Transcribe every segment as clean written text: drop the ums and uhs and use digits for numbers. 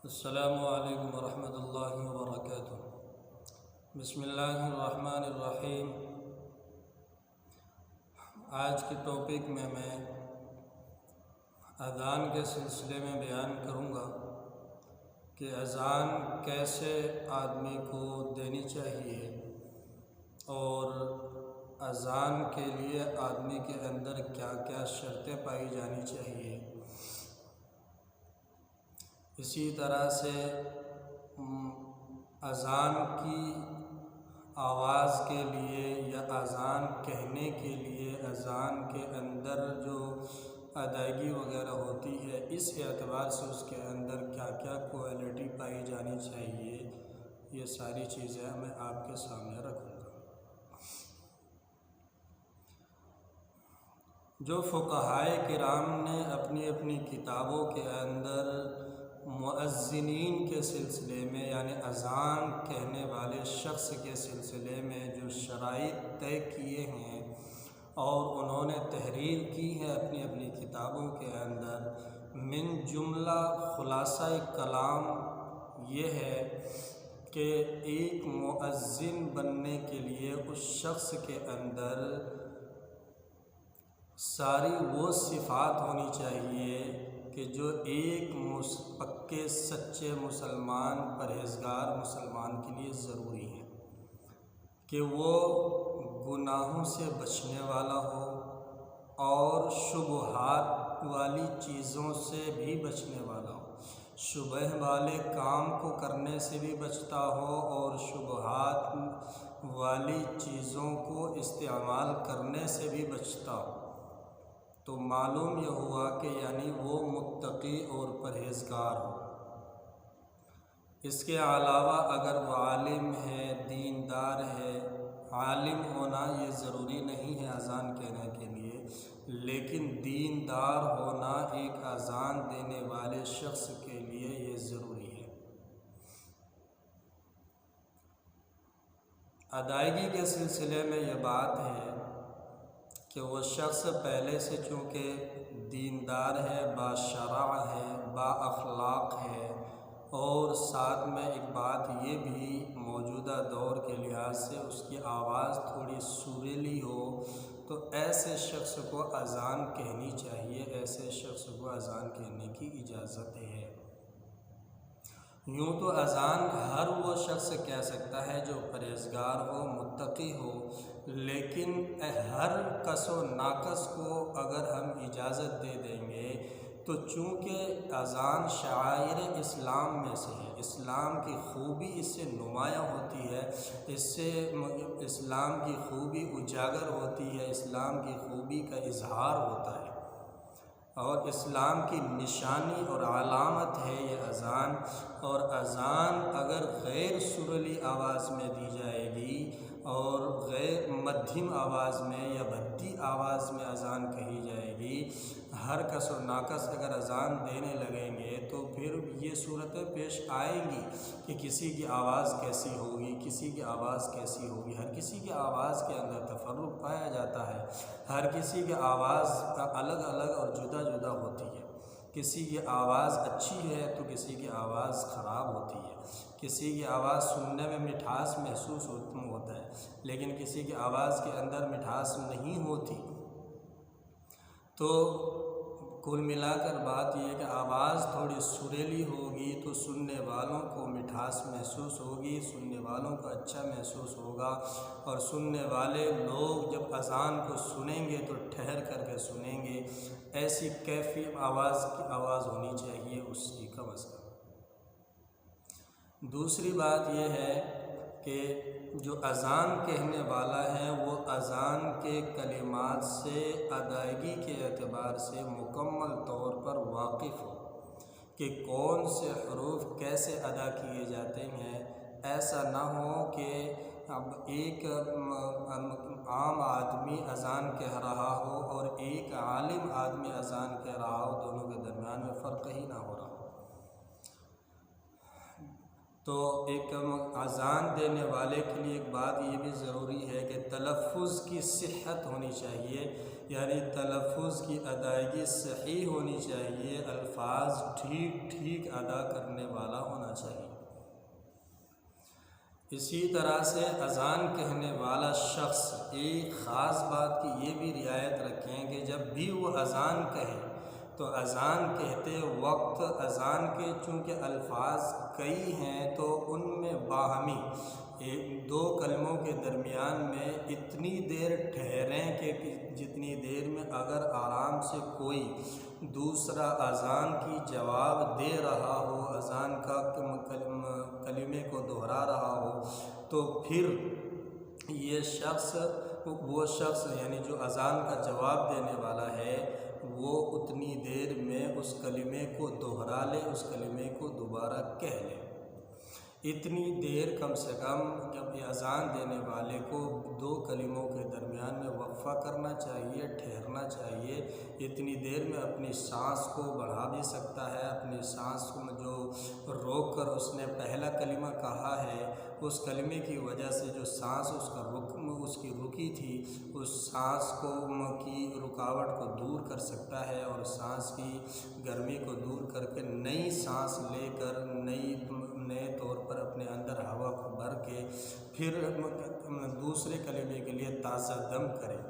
अस्सलामु अलैकुम वरहमतुल्लाहि वबरकातुहू। बिस्मिल्लाहिर्रहमानिर्रहीम। आज के टॉपिक में मैं अज़ान के सिलसिले में बयान करूँगा कि अज़ान कैसे आदमी को देनी चाहिए और अज़ान के लिए आदमी के अंदर क्या क्या शर्तें पाई जानी चाहिए। इसी तरह से अज़ान की आवाज़ के लिए या अज़ान कहने के लिए अज़ान के अंदर जो अदायगी वगैरह होती है, इस एतबार से उसके अंदर क्या क्या क्वालिटी पाई जानी चाहिए, ये सारी चीज़ें मैं आपके सामने रखूँगा। जो फ़ुक़हाए किराम ने अपनी अपनी किताबों के अंदर मुअज़्ज़िनीन के सिलसिले में यानी अज़ान कहने वाले शख्स के सिलसिले में जो शराइत तय किए हैं और उन्होंने तहरीर की है अपनी अपनी किताबों के अंदर, मिन जुमला ख़ुलासा कलाम ये है कि एक मुअज़्ज़िन बनने के लिए उस शख्स के अंदर सारी वो सिफ़ात होनी चाहिए कि जो एक पक्के सच्चे मुसलमान परहेज़गार मुसलमान के लिए ज़रूरी है, कि वो गुनाहों से बचने वाला हो और शुबहात वाली चीज़ों से भी बचने वाला हो, शुबह वाले काम को करने से भी बचता हो और शुबहात वाली चीज़ों को इस्तेमाल करने से भी बचता हो। तो मालूम यह हुआ कि यानी वो मुत्तकी और परहेज़गार हो। इसके अलावा अगर वो आलिम है, दीनदार है, आलिम होना ये ज़रूरी नहीं है अज़ान कहने के लिए, लेकिन दीनदार होना एक अज़ान देने वाले शख्स के लिए ये ज़रूरी है। अदायगी के सिलसिले में ये बात है कि वो शख्स पहले से चूँकि दीनदार है, बाशरा है, बाअखलाक है और साथ में एक बात ये भी मौजूदा दौर के लिहाज से उसकी आवाज़ थोड़ी सुरीली हो, तो ऐसे शख्स को अज़ान कहनी चाहिए, ऐसे शख्स को अज़ान कहने की इजाज़त है। यूँ तो अज़ान हर वो शख्स कह सकता है जो परहेज़गार हो, मुत्तकी हो, लेकिन हर कसो नाकस को अगर हम इजाज़त दे देंगे तो चूँकि अज़ान शाइर इस्लाम में से है, इस्लाम की खूबी इससे नुमायाँ होती है, इससे इस्लाम की खूबी उजागर होती है, इस्लाम की खूबी का इजहार होता है और इस्लाम की निशानी और अलामत है ये अज़ान। और अज़ान अगर गैर सुरीली आवाज़ में दी जाएगी और गैर मध्यम आवाज़ में या भद्दी आवाज़ में अज़ान कही जाएगी, हर कस और नाकस अगर अज़ान देने लगेंगे तो फिर ये सूरतें पेश आएंगी कि किसी की आवाज़ कैसी होगी, किसी की आवाज़ कैसी होगी। हर किसी की आवाज़ के अंदर तफर्रुक़ पाया जाता है, हर किसी की आवाज़ अलग अलग और जुदा जुदा होती है। किसी की आवाज़ अच्छी है तो किसी की आवाज़ ख़राब होती है, किसी की आवाज़ सुनने में मिठास महसूस होता है, लेकिन किसी की आवाज़ के अंदर मिठास नहीं होती। तो कुल मिलाकर बात यह है कि आवाज़ थोड़ी सुरीली होगी तो सुनने वालों को मिठास महसूस होगी, सुनने वालों को अच्छा महसूस होगा और सुनने वाले लोग जब अज़ान को सुनेंगे तो ठहर करके सुनेंगे। ऐसी कैफी आवाज़ होनी चाहिए उसकी कम अज़ कम। दूसरी बात यह है कि जो अज़ान कहने वाला है वो अज़ान के कलिमात से अदायगी के एतबार से मुकम्मल तौर पर वाकिफ़ हो कि कौन से हरूफ कैसे अदा किए जाते हैं। ऐसा ना हो कि अब एक आम आदमी अज़ान कह रहा हो और एक आलिम आदमी अज़ान कह रहा हो, दोनों के दरमियान में फ़र्क ही ना हो रहा हो। तो एक अज़ान देने वाले के लिए एक बात ये भी ज़रूरी है कि तलफ़ुज़ की सिहत होनी चाहिए, यानी तलफ़ुज़ की अदायगी सही होनी चाहिए, अल्फाज ठीक ठीक अदा करने वाला होना चाहिए। इसी तरह से अज़ान कहने वाला शख्स एक ख़ास बात की ये भी रियायत रखें कि जब भी वो अज़ान कहे तो अज़ान कहते वक्त अज़ान के चूँकि अल्फाज कई हैं तो उनमें बाहमी एक दो कलमों के दरमियान में इतनी देर ठहरें कि जितनी देर में अगर आराम से कोई दूसरा अज़ान की जवाब दे रहा हो, अज़ान का कलिमे को दोहरा रहा हो, तो फिर ये शख्स वो शख्स यानी जो अज़ान का जवाब देने वाला है वो उतनी देर में उस कलिमे को दोहरा ले, उस कलिमे को दोबारा कह ले। इतनी देर कम से कम जब अज़ान देने वाले को दो कलिमों के दरमियान में वक्फ़ा करना चाहिए, ठहरना चाहिए। इतनी देर में अपनी सांस को बढ़ा भी सकता है, अपनी सांस को जो रोक कर उसने पहला कलिमा कहा है उस कलिमे की वजह से जो सांस उसकी रुकी थी उस सांस को की रुकावट को दूर कर सकता है और सांस की गर्मी को दूर करके नई सांस लेकर नए तौर पर अपने अंदर हवा को भर के फिर दूसरे कलिमे के लिए ताज़ा दम करें।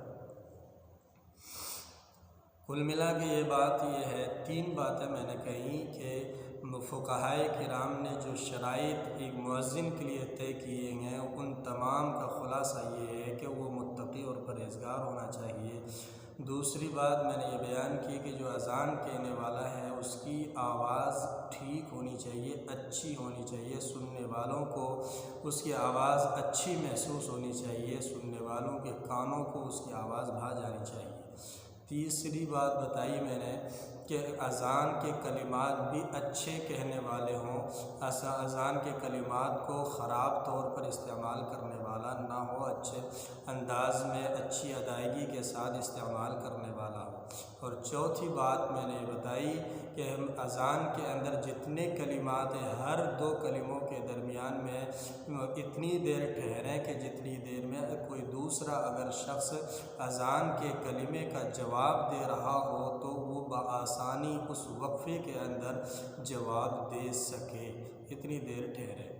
कुल मिला के ये बात ये है, तीन बातें मैंने कही कि फ़ुक़हाए किराम ने जो शराइत एक मुअज़्ज़िन के लिए तय किए हैं उन तमाम का ख़ुलासा ये है कि वो मुत्तक़ी और परहेज़गार होना चाहिए। दूसरी बात मैंने ये बयान की कि जो अज़ान कहने वाला है उसकी आवाज़ ठीक होनी चाहिए, अच्छी होनी चाहिए, सुनने वालों को उसकी आवाज़ अच्छी महसूस होनी चाहिए, सुनने वालों के कानों को उसकी आवाज़ भा जानी चाहिए। तीसरी बात बताई मैंने कि अज़ान के कलिमात भी अच्छे कहने वाले हों, अज़ान के कलिमात को ख़राब तौर पर इस्तेमाल करने वाला ना हो, अच्छे अंदाज में अच्छी अदायगी के साथ इस्तेमाल करने वाला हो। और चौथी बात मैंने बताई कि हम अज़ान के अंदर जितने कलिमात हैं हर दो कलिमों के दरमियान में इतनी देर ठहरें कि जितनी देर में कोई दूसरा अगर शख्स अज़ान के कलिमे का जवाब दे रहा हो तो वो बआसानी उस वक्फ़े के अंदर जवाब दे सके, इतनी देर ठहरे।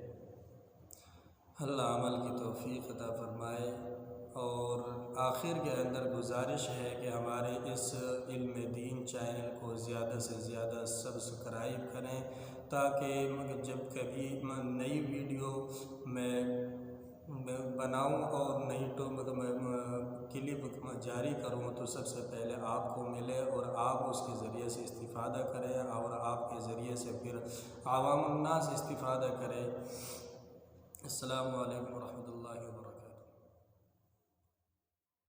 अल्लाह अमल की तौफ़ीक़ अता फ़रमाए। और आखिर के अंदर गुजारिश है कि हमारे इस इल्म दीन चैनल को ज़्यादा से ज़्यादा सब्सक्राइब करें ताकि जब कभी नई वीडियो मैं बनाऊं और नई क्लिप जारी करूं तो सबसे पहले आपको मिले और आप उसके ज़रिए से इस्तिफ़ादा करें और आपके ज़रिए से फिर आवाम उन्नास इस्तिफ़ादा करें। अस्सलामु अलैकुम व रहमतुल्लाहि व बरकातहू।